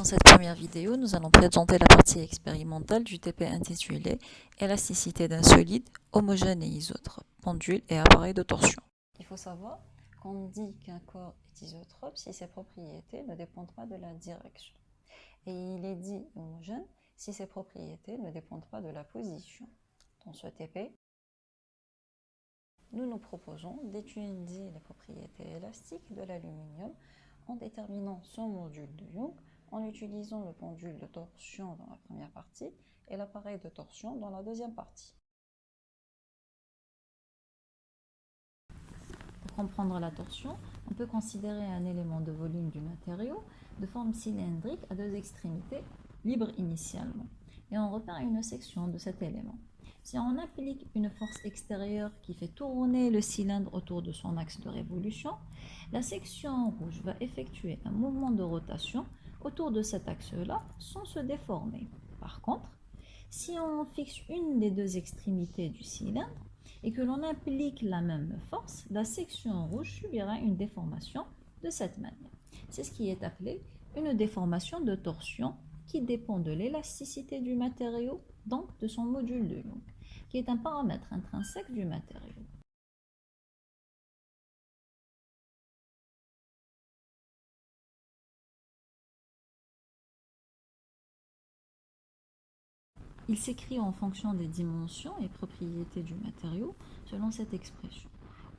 Dans cette première vidéo, nous allons présenter la partie expérimentale du TP intitulé Élasticité d'un solide, homogène et isotrope, pendule et appareil de torsion. Il faut savoir qu'on dit qu'un corps est isotrope si ses propriétés ne dépendent pas de la direction. Et il est dit homogène si ses propriétés ne dépendent pas de la position. Dans ce TP, nous proposons d'étudier les propriétés élastiques de l'aluminium en déterminant son module de Young, en utilisant le pendule de torsion dans la première partie et l'appareil de torsion dans la deuxième partie. Pour comprendre la torsion, on peut considérer un élément de volume du matériau de forme cylindrique à deux extrémités, libres initialement, et on repère une section de cet élément. Si on applique une force extérieure qui fait tourner le cylindre autour de son axe de révolution, la section rouge va effectuer un mouvement de rotation autour de cet axe-là sans se déformer. Par contre, si on fixe une des deux extrémités du cylindre et que l'on applique la même force, la section rouge subira une déformation de cette manière. C'est ce qui est appelé une déformation de torsion qui dépend de l'élasticité du matériau, donc de son module de Young, qui est un paramètre intrinsèque du matériau. Il s'écrit en fonction des dimensions et propriétés du matériau selon cette expression,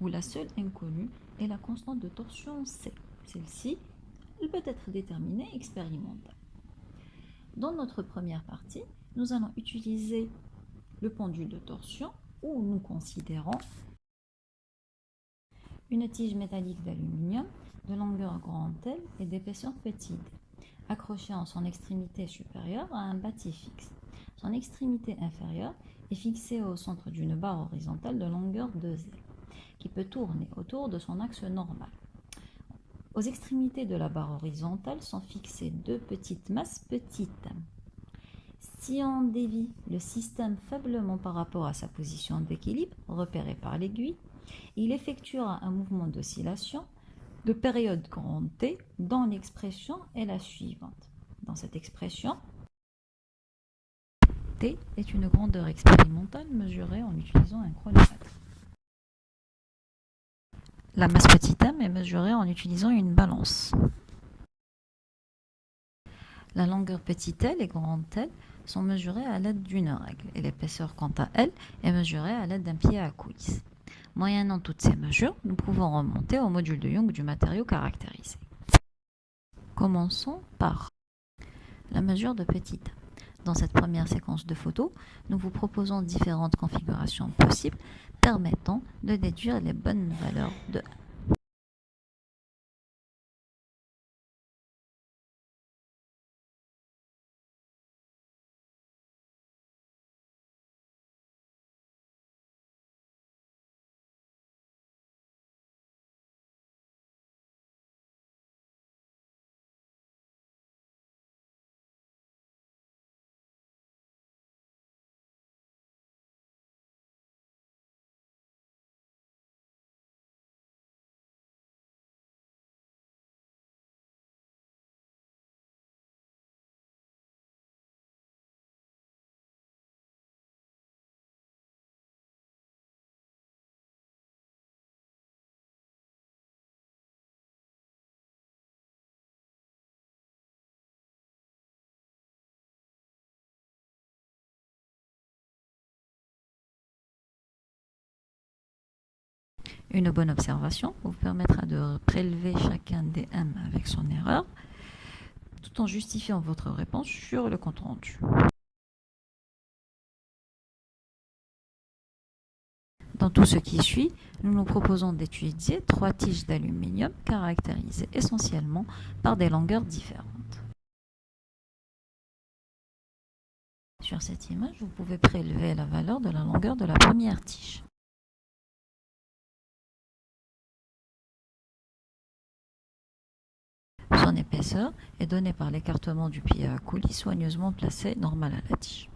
où la seule inconnue est la constante de torsion C. Celle-ci, elle peut être déterminée expérimentalement. Dans notre première partie, nous allons utiliser le pendule de torsion où nous considérons une tige métallique d'aluminium de longueur grand L et d'épaisseur petit d, accrochée en son extrémité supérieure à un bâti fixe. Son extrémité inférieure est fixée au centre d'une barre horizontale de longueur 2L, qui peut tourner autour de son axe normal. Aux extrémités de la barre horizontale sont fixées deux petites masses petites m. Si on dévie le système faiblement par rapport à sa position d'équilibre, repérée par l'aiguille, il effectuera un mouvement d'oscillation de période grande T dont l'expression est la suivante. Dans cette expression, T est une grandeur expérimentale mesurée en utilisant un chronomètre. La masse petit m est mesurée en utilisant une balance. La longueur petit l et grand L sont mesurées à l'aide d'une règle et l'épaisseur quant à elle est mesurée à l'aide d'un pied à coulisse. Moyennant toutes ces mesures, nous pouvons remonter au module de Young du matériau caractérisé. Commençons par la mesure de petit m. Dans cette première séquence de photos, nous vous proposons différentes configurations possibles permettant de déduire les bonnes valeurs de m. Une bonne observation vous permettra de prélever chacun des m avec son erreur, tout en justifiant votre réponse sur le compte rendu. Dans tout ce qui suit, nous nous proposons d'étudier trois tiges d'aluminium caractérisées essentiellement par des longueurs différentes. Sur cette image, vous pouvez prélever la valeur de la longueur de la première tige. Son épaisseur est donnée par l'écartement du pied à coulisse soigneusement placé normal à la tige.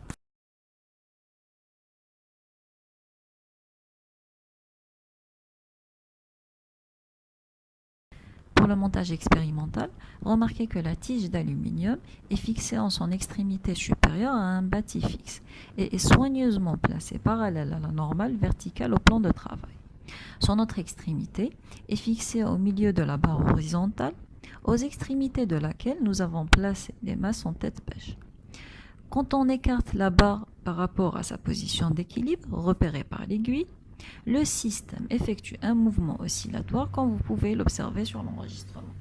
Pour le montage expérimental, remarquez que la tige d'aluminium est fixée en son extrémité supérieure à un bâti fixe et est soigneusement placée parallèle à la normale verticale au plan de travail. Son autre extrémité est fixée au milieu de la barre horizontale, aux extrémités de laquelle nous avons placé les masses en tête-bêche. Quand on écarte la barre par rapport à sa position d'équilibre repérée par l'aiguille, le système effectue un mouvement oscillatoire comme vous pouvez l'observer sur l'enregistrement.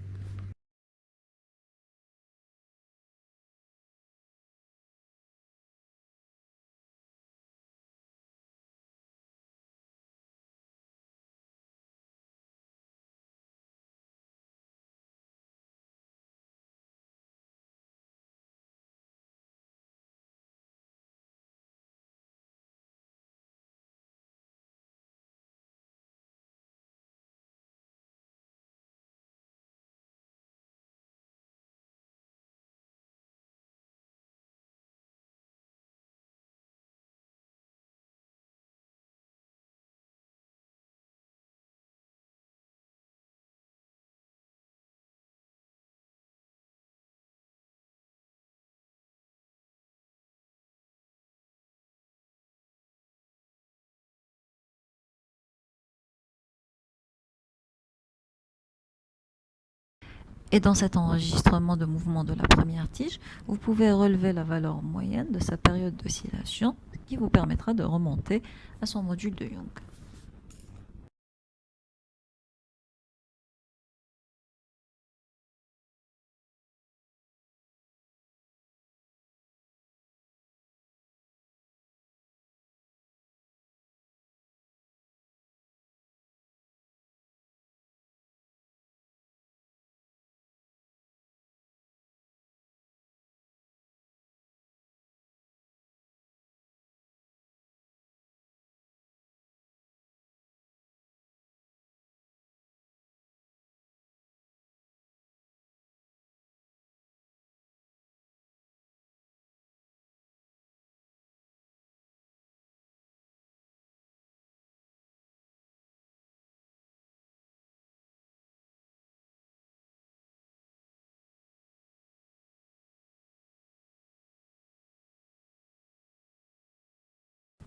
Et dans cet enregistrement de mouvement de la première tige, vous pouvez relever la valeur moyenne de sa période d'oscillation, ce qui vous permettra de remonter à son module de Young.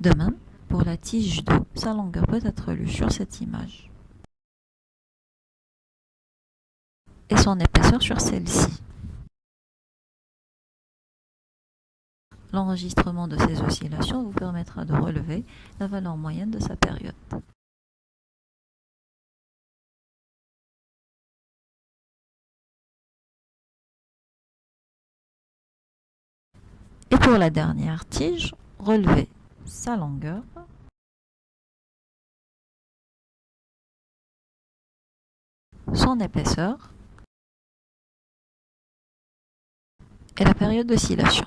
De même, pour la tige d'eau, sa longueur peut être lue sur cette image et son épaisseur sur celle-ci. L'enregistrement de ces oscillations vous permettra de relever la valeur moyenne de sa période. Et pour la dernière tige, relevez sa longueur, son épaisseur et la période d'oscillation.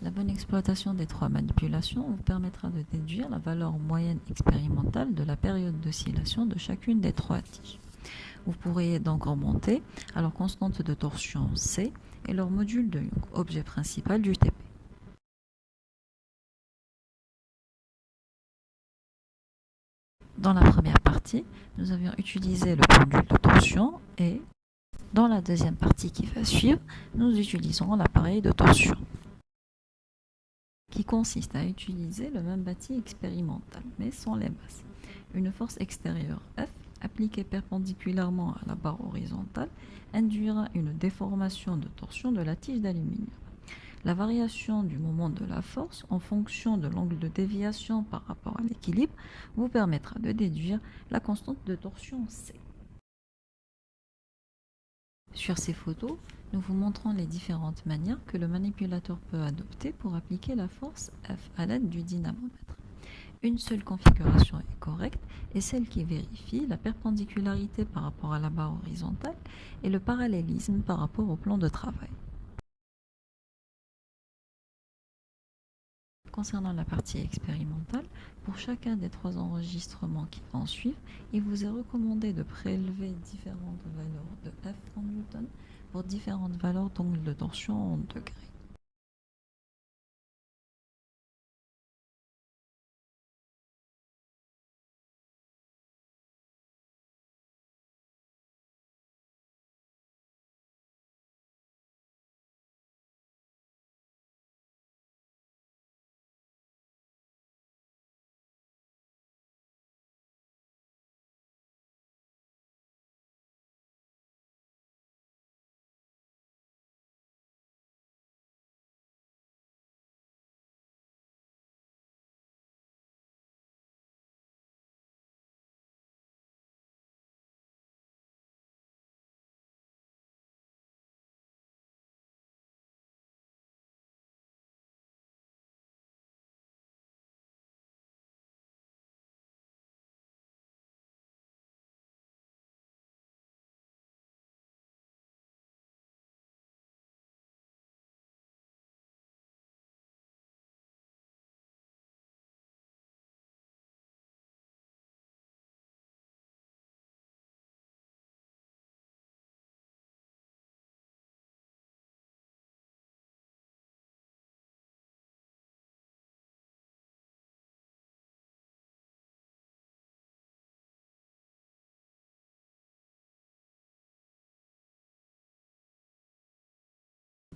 La bonne exploitation des trois manipulations vous permettra de déduire la valeur moyenne expérimentale de la période d'oscillation de chacune des trois tiges. Vous pourriez donc remonter à leur constante de torsion C et leur module de Young, objet principal du TP. Dans la première partie, nous avions utilisé le pendule de torsion et dans la deuxième partie qui va suivre, nous utiliserons l'appareil de torsion qui consiste à utiliser le même bâti expérimental mais sans les masses. Une force extérieure F appliquée perpendiculairement à la barre horizontale induira une déformation de torsion de la tige d'aluminium. La variation du moment de la force en fonction de l'angle de déviation par rapport à l'équilibre vous permettra de déduire la constante de torsion C. Sur ces photos, nous vous montrons les différentes manières que le manipulateur peut adopter pour appliquer la force F à l'aide du dynamomètre. Une seule configuration est correcte et celle qui vérifie la perpendicularité par rapport à la barre horizontale et le parallélisme par rapport au plan de travail. Concernant la partie expérimentale, pour chacun des trois enregistrements qui vont suivre, il vous est recommandé de prélever différentes valeurs de F en Newton pour différentes valeurs d'angle de torsion en degrés.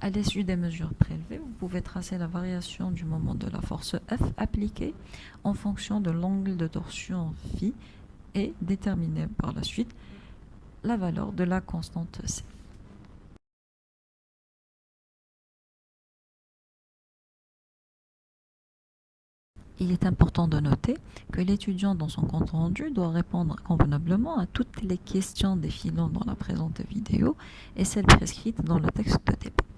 À l'issue des mesures prélevées, vous pouvez tracer la variation du moment de la force F appliquée en fonction de l'angle de torsion phi et déterminer par la suite la valeur de la constante C. Il est important de noter que l'étudiant dans son compte rendu doit répondre convenablement à toutes les questions défilant dans la présente vidéo et celles prescrites dans le texte de dépôt.